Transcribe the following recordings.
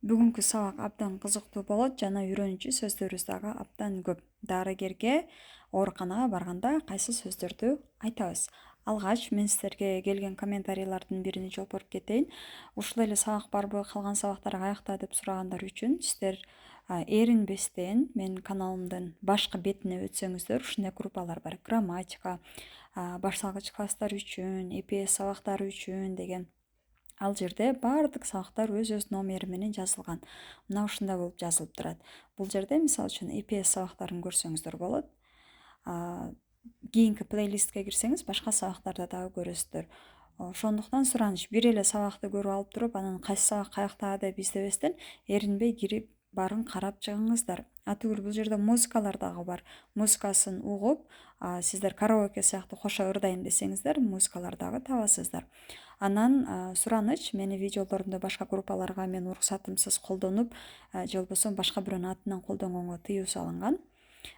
Бүгүнкү сабак абдан кызыктуу болот жана үйрөнүүчү сөздөрүбүз дагы абдан көп. Дарыгерге ооруканага барганда кайсы сөздөрдү айтабыз? Алгач мен сиздерге келген комментарийлардын бирине жооп берип кетейин. Ушул эле сабак барбы, калган сабактар каякта деп сурагандар үчүн сиздер эринбестен менин каналымдын башкы бетине өтсөңүздөр ушундай группалар бар. Грамматика, башталгыч класстар үчүн, EPS сабактары үчүн деген. Ал жерде баардык сабактар өз номери менен жазылган. Мына ушундай болуп жазылып турат. Бул жерде мисалы үчүн EPS сабактарын көрсөңүздөр болот. Кийинки плейлистке кирсеңиз башка сабактарды дагы көрөсүздөр. Ошондуктан сураныч бир эле сабакты көрүп алып туруп анан кайсы сабак каякта деп издебестен эринбей кирип баарын карап чыгыңыздар. Атүгүл бул жерде музыкалар дагы бар. Музыкасын угуп, сиздер караоке сыяктуу кошо ырдайм десеңиздер, музыкалар дагы табасыздар. Анан сураныч мени видеолорумду башка группаларга мен уруксатымсыз колдонуп, же болбосо башка бирөөнүн атынан колдонгонго тыюу салынган.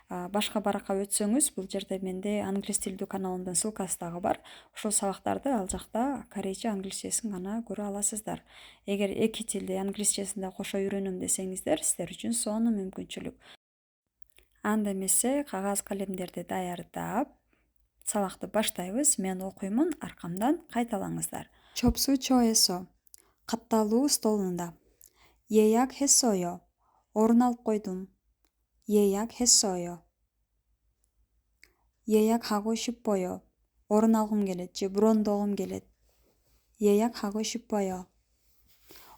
Башка баракка өтсөңүз, бул жерде менде англис тилдүү каналымдын ссылкасы дагы бар. Ушул сабактарды ал жакта корейче, англисчесин гана көрө аласыздар. Эгер эки тилди англисчесин да кошо үйрөнөм десеңиздер, сиздер үчүн сонун мүмкүнчүлүк. Анда эмесе кагаз калемдерди даярдап, сабакты баштайбыз. Мен окуймун, аркамдан кайталаңыздар. 접수처에서 катталуу столунда. 예약했어요. орун алып койдум. 예약했어요. 예약하고 싶어요. орун алгым келет же брондогум келет. 예약하고 싶어요.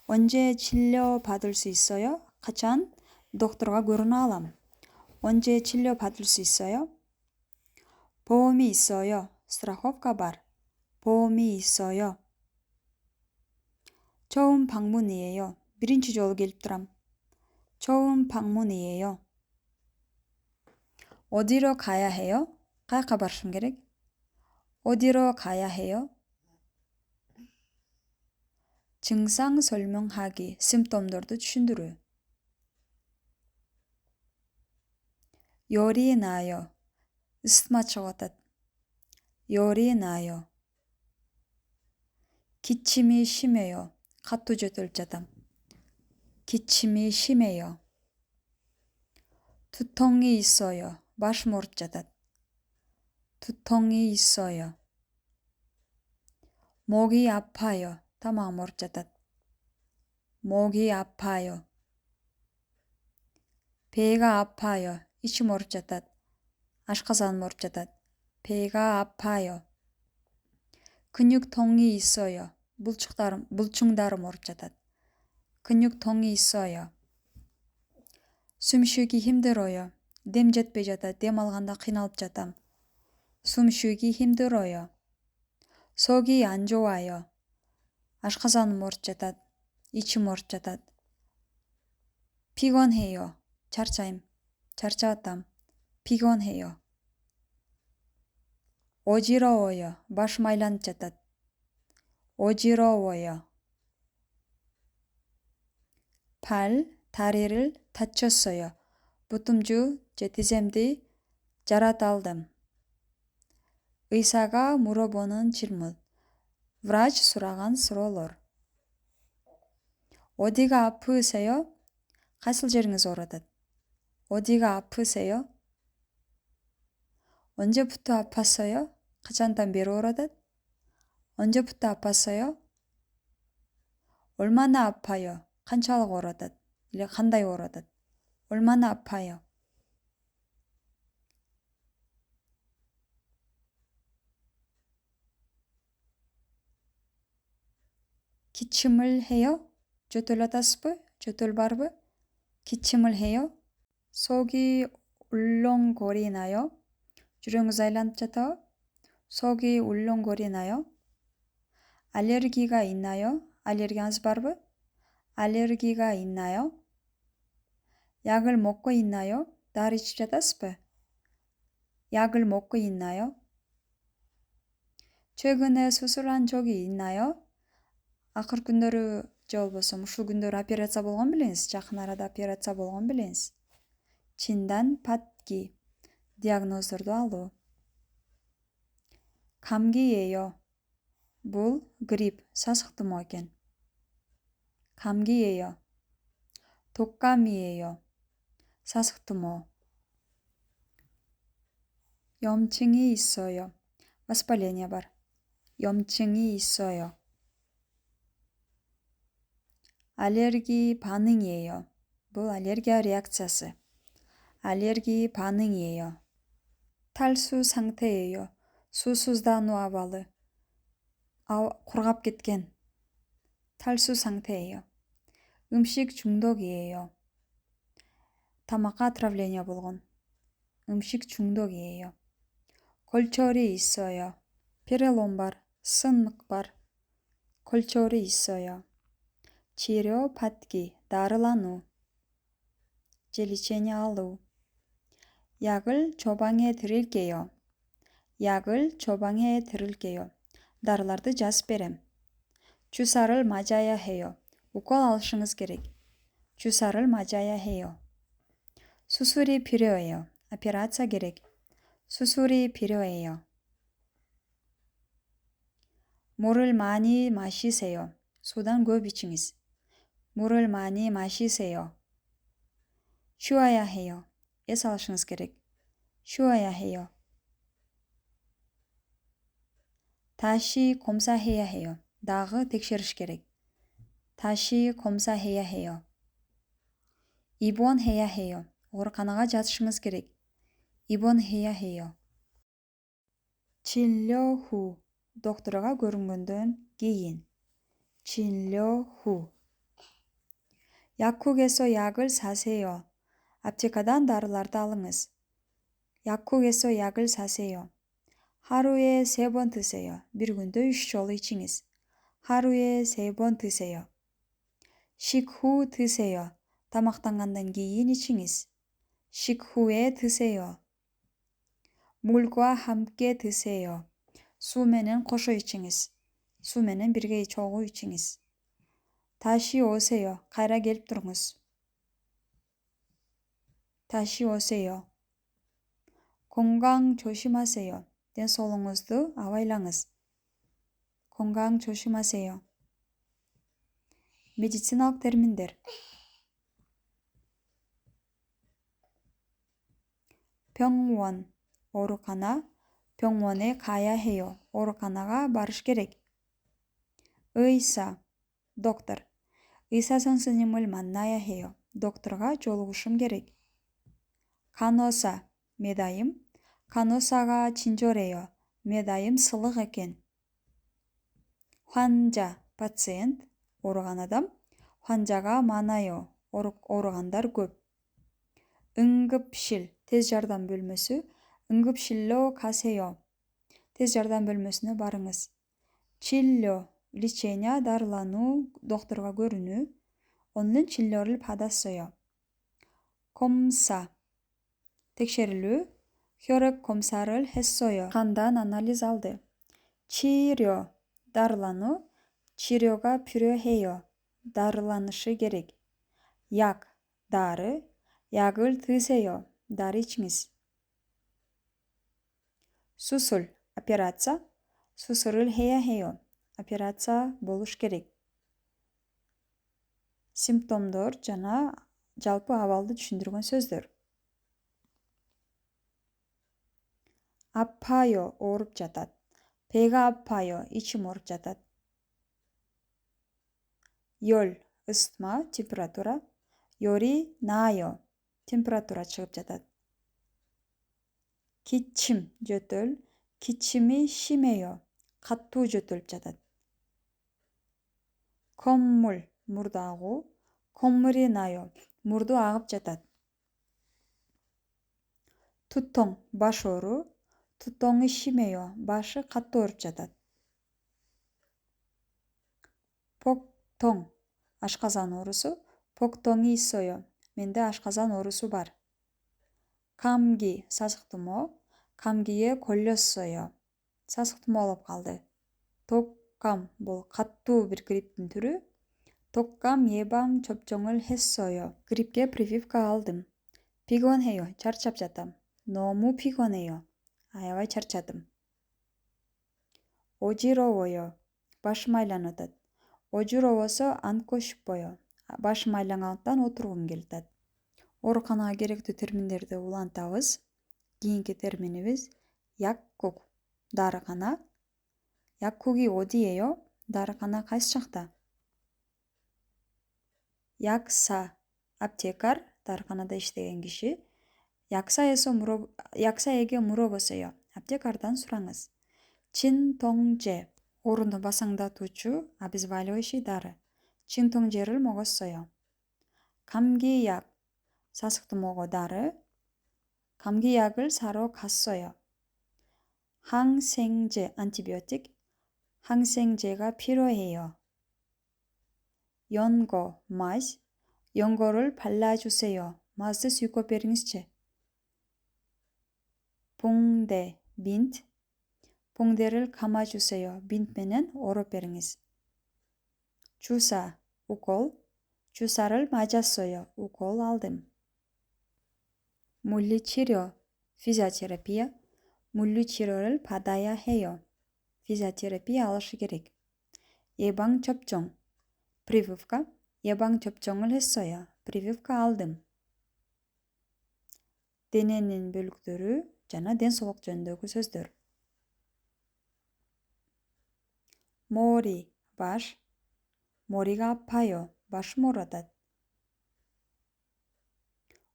언제 진료 받을 수 있어요? качан докторго көрүнө алам? 언제 진료 받을 수 있어요? 보험이 있어요. страховка бар. 보험이 있어요. 처음 방문이에요. биринчи жолу келип турам. 처음 방문이에요. 어디로 가야 해요? каяка барышым керек? 어디로 가야 해요? 증상 설명하기, симптомдорду түшүндүрүү. 열이 나요. ысытма чыгып атат. 열이 나요. 기침이 심해요. катуу жөтөлүп жатам. 기침이 심해요. 두통이 있어요. башым ооруп жатат. 두통이 있어요. 목이 아파요. тамагым ооруп жатат. 목이 아파요. 배가 아파요. ичим ооруп жатат. ашказаным ооруп жатат. 배가 아파요. 근육통이 있어요. булчуңдарым ооруп жатат. 근육통이 있어요. 숨 쉬기 힘들어요. дем жетпей жатат. дем алганда кыйналып жатам. 숨 쉬기 힘들어요. 속이 안 좋아요. ашказаным ооруп жатат. ичим ооруп жатат. 피곤해요. чарчайм. чарчап атам. 피곤해요. 어지러워요. башым айланып жатат. 어지러워요. 팔, 다리를 다쳤어요. бутумжу же тиземди жарат алдым. 의사가 물어보는 질문. врач сураган суроолор. 어디가 아프세요? кайсыл жериңиз ооруп атат? 어디가 아프세요? 언제부터 아팠어요? качандан бери ооруп атат? 언제부터 아팠어요? 얼마나 아파요? канчалык ооруп атат? или кандай ооруп атат? 얼마나 아파요? 기침을 해요? жөтөлүп атасызбы? жөтөл барбы? 기침을 해요? 속이 울렁거리나요? жүрөгүңүз айланып жатабы? 속이 울렁거리나요? 알레르기가 있나요? аллергияңыз барбы? 알레르기가 있나요? 약을 먹고 있나요? дары ичип жатасызбы? 약을 먹고 있나요? 최근에 수술한 적이 있나요? акыркы күндөрү же болбосо ушул күндөрү операция болгон белеңиз? жакын арада операция болгон белеңиз? 진단 받기. диагноздорду алуу. 감기예요. бул грипп, сасык тумоо экен. 감기예요. 독감이에요. сасықтымо. 염증이 있어요. воспаление бар. 염증이 있어요. 알레르기 반응이에요. бұл аллергия реакциясы. 알레르기 반응이에요. 탈수 상태예요. susuzдану абалы. құрғап кеткен. 탈수 상태예요. 음식 중독이에요. тамаққа отравление болған. 음식 중독이에요. 골절이 있어요. перелом бар, сынық бар. 골절이 있어요. 치료받기, дарылану. лечение алу. 약을 처방해 드릴게요. 약을 처방해 드릴게요. дарыларды жазып берем. 주사를 맞아야 해요. укол алышыңыз керек. 주사를 맞아야 해요. 수술이 필요해요. операция керек. 수술이 필요해요. 물을 많이 마시세요. судан көп içіңіз. 물을 많이 마시세요. 쉬어야 해요. ес алышыңыз керек. 쉬어야 해요. 다시 검사해야 해요. дағы тексеріш керек. 다시 검사해야 해요. 입원해야 해요. ауруханаға жатышыңыз керек. 입원해야 해요. 진료 후. докторға көрінгенден кейін. 진료 후. 약국에서 약을 사세요. аптекадан дарыларды алыңыз. 약국에서 약을 사세요. 하루에 3번 드세요. бір күнде 3 жолы içіңіз. 하루에 3번 드세요. 식후 드세요. тамақтанғандан кейін içіңіз. 식후에 드세요. 물과 함께 드세요. 수면은 қоса içіңіз. 수면은 бірге чогуу içіңіз. 다시 오세요. қайра келіп тұрыңыз. 다시 오세요. 건강 조심하세요. денсаулығыңызды абайлаңыз. 건강 조심하세요. медициналық терминдер. 병원, аурухана, 병원에 가야 해요. ауруханаға барыш керек. 의사, доктор. 의사 선생님을 만나야 해요. докторға жолығышым керек. 간호사, медайым. 간호사가 친절해요. медайым сылық екен. 환자, пациент. ауырған адам. 환자가 많아요. ауырғандар көп. 응급실, тез жардам бөлмесі. 응급실로 가세요. тез жардам бөлмесіне барыңыз. 치료, лечение, дарылану, докторға көріну. оның 치료를 받았어요. 검사, тексерілу. 혈액 검사를 했어요. 간단 анализ алды. 치료, дарылану. 치료가 필요해요. дарыланышы керек. 약, дары. 약을 드세요. дары içіңіз. 수술, операция. 수술을 해야 해요. операция болуш керек. симптомдор жана жалпы абалды түшүндүргөн сөздөр. 아파요, ооруп жатат. 배가 아파요, ичим ооруп жатат. 열, ысытма, температура. 열이 나요, температура чыгып жатат. 기침, жөтөл. 기침이 심해요, каттуу жөтөлүп жатат. 콧물, мурду агуу. 콧물이 나요, мурду агып жатат. туттоң, баш оору. туттоң이 심해요, башы каттуу ооруп жатат. 복통, ашказан оорусу. 복통이 있어요, менде ашказан оорусу бар. 감기, сасыктымоо. 감기에 걸렸어요, сасыктымоо болуп калды. 독감, бул каттуу бир грипптин түрү. 독감 예방 접종을 했어요. гриппке прививка алдым. 피곤해요, чарчап жатам. 너무 피곤해요, аябай чарчадым. 어지러워요, башым айланып атат. 어지러워서 앉고 싶어요, башым айлангандыктан отургум келип. Ооруканага керектүү терминдерди улантабыз. Кийинки терминибиз 약국, дарыкана. 약국이 어디예요? дарыкана кайсы жакта? 약사, аптекар, дарыканада иштеген киши. 약사에게 물어보세요. аптекардан сураңыз. 진통제, ооруну басаңдатуучу, обезболивающий дары. 진통제를 먹었어요. 감기약, сасыктуу дары. 감기약을 사러 갔어요. 항생제, антибиотик. 항생제가 필요해요. 연고, мазь. 연고를 발라주세요. мазды сүйкөп бериңизчи. 붕대, бинт. 붕대를 감아주세요. бинт менен ороп бериңиз. 주사, укол. 주사를 맞았어요. укол алдым. 물리치료, физиотерапия. 물리치료를 받아야 해요. физиотерапия алышы керек. 예방접종, прививка. 예방접종을 했어요. прививка алдым. дененин бөлүктөрү жана ден соолук жөнүндөгү сөздөр. 머리, баш. 머리가 아파요. башым ооротат.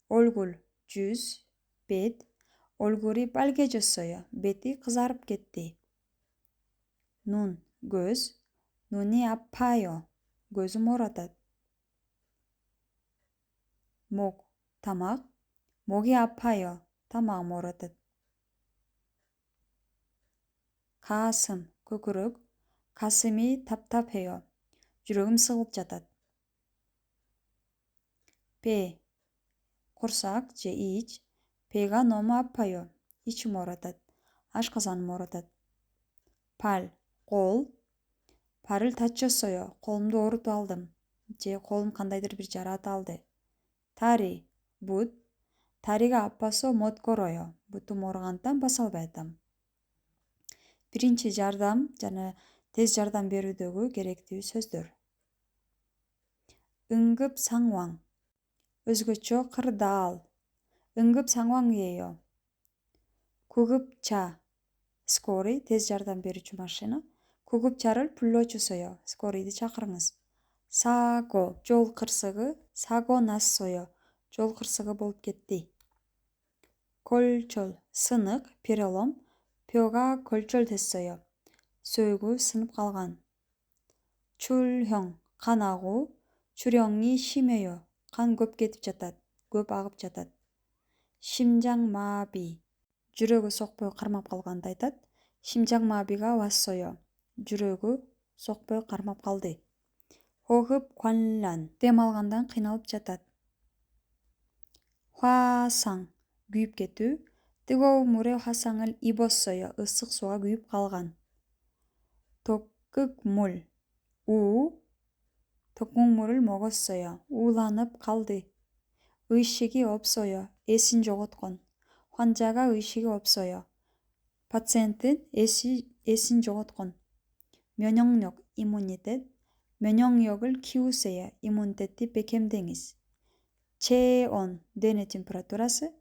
얼굴, жүз, бет. 얼굴이 빨개졌어요. бети кызарып кетти. 눈, көз. 눈이 아파요. көзүм ооротат. 목, тамак. 목이 아파요. тамагым ооротот. 가슴, көкүрөк. 가슴이 답답해요. жүрөгүм сыгылып жатат. 배, курсак же ич. 배가 너무 아파요. ичим ооротот. ашказаным ооротот. паль, кол. 발을 다쳤어요. колумду оорутуп алдым. же колум кандайдыр бир жараат алды. 다리, бут. 다리가 아파서 못 걸어요. бутум ооругандыктан баса албай атам. биринчи жардам жана тез жардам берүүдөгү керектүү сөздөр. 응급 상황. өзгөчө кырдаал. 응급 상황이에요. 구급차. скорый, тез жардам берүүчү машина. 구급차를 불러주세요. скорыйды чакырыңыз. 사고, жол кырсыгы. 사고 났어요. жол кырсыгы болуп кетти. 골절, сынык, перелом. 뼈가 골절됐어요. сөөгү сынып калган. 출형, кан агуу. 출형이 심해요. кан көп кетип жатат. көп агып жатат. 심장마비. жүрөгү сокпой кармап калганды айтат. 심장마비가 왔어요. жүрөгү сокпой кармап калды. 호흡곤란. дем алгандан кыйналып жатат. 화상. күйүп кетүү. 뜨거운 물에 화상을 입었어요. ысык сууга күйүп калган. 독극물. уу. 독극물을 먹었어요. ууланып калды. 의식이 없어요. эсин жоготкон. 환자가 의식이 없어요. пациенттин эсин жоготкон. 면역력, иммунитет. 면역력을 키우세요. иммунитетти бекемдеңиз. 체온, дене температурасы.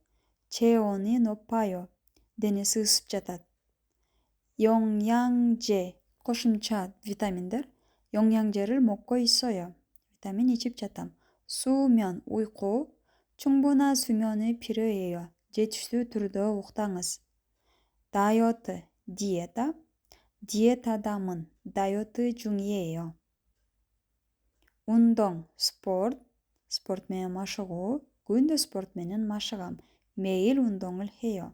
체온이 높아요. денеси ысып жатат. 영양제, кошумча витаминдер. 영양제를 먹고 있어요. витамин ичип жатам. 수면, уйку. 충분한 수면이 필요해요. жетиштүү түрдө уктаңыз. 다이어트, диета. диетадамын. 다이어트 중이에요. 운동, спорт. спорт менен машыгуу. күндө спорт менен машыгам. 매일 운동을 해요.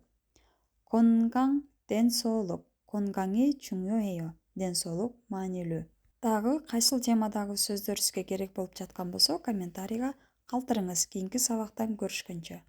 건강, ден соолук. 건강이 중요해요. ден соолук маанилүү. Дагы кайсыл темадагы сөздөр сизге керек болуп жаткан болсо, комментарийга калтырыңыз. Кийинки сабактан көрүшкөнчө.